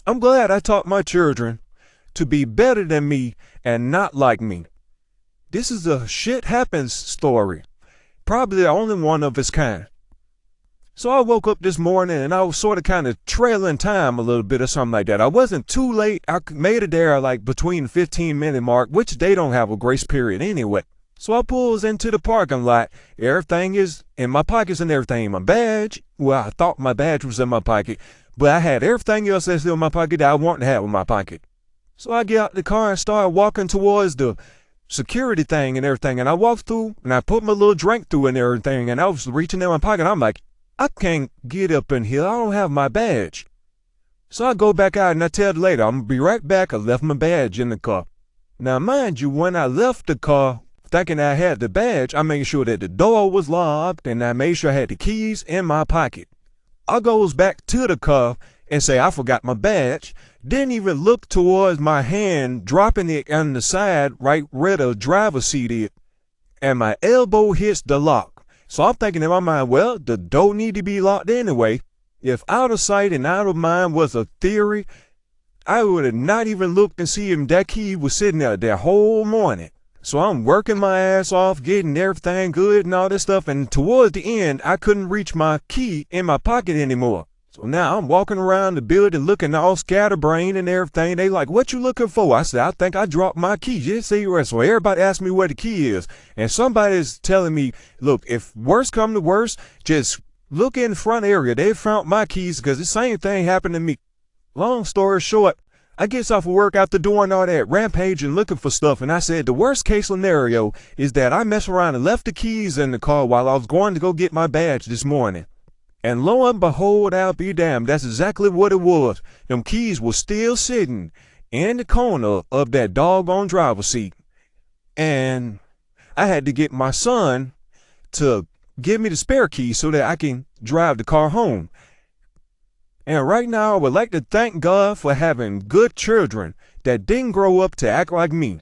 I'm glad I taught my children to be better than me and not like me. This is a shit happens story, probably the only one of its kind. So I woke up this morning and I was sort of kind of trailing time a little bit or something like that. I wasn't too late. I made it there like between the 15-minute mark, which they don't have a grace period anyway. So I pulls into the parking lot. Everything is in my pockets and everything. My badge, well, I thought my badge was in my pocket, but I had everything else that's in my pocket that I wanted to have in my pocket. So I get out the car and start walking towards the security thing and everything. And I walked through and I put my little drink through and everything. And I was reaching in my pocket. I'm like, I can't get up in here. I don't have my badge. So I go back out and I tell the lady, I'm going to be right back. I left my badge in the car. Now, mind you, when I left the car, thinking I had the badge, I made sure that the door was locked and I made sure I had the keys in my pocket. I goes back to the car and say, I forgot my badge. Didn't even look towards my hand, dropping it on the side right where the driver's seat is. And my elbow hits the lock. So I'm thinking in my mind, well, the door need to be locked anyway. If out of sight and out of mind was a theory, I would have not even looked and see if that key was sitting there that whole morning. So I'm working my ass off, getting everything good and all this stuff. And towards the end, I couldn't reach my key in my pocket anymore. So now I'm walking around the building looking all scatterbrained and everything. They like, what you looking for? I said, I think I dropped my key. Just see where. So everybody asked me where the key is. And somebody's telling me, look, if worse come to worse, just look in the front area. They found my keys because the same thing happened to me. Long story short, I gets off of work after doing all that rampaging looking for stuff. And I said, the worst case scenario is that I mess around and left the keys in the car while I was going to go get my badge this morning. And lo and behold, I'll be damned, that's exactly what it was. Them keys were still sitting in the corner of that doggone driver's seat. And I had to get my son to give me the spare key so that I can drive the car home. And right now, I would like to thank God for having good children that didn't grow up to act like me.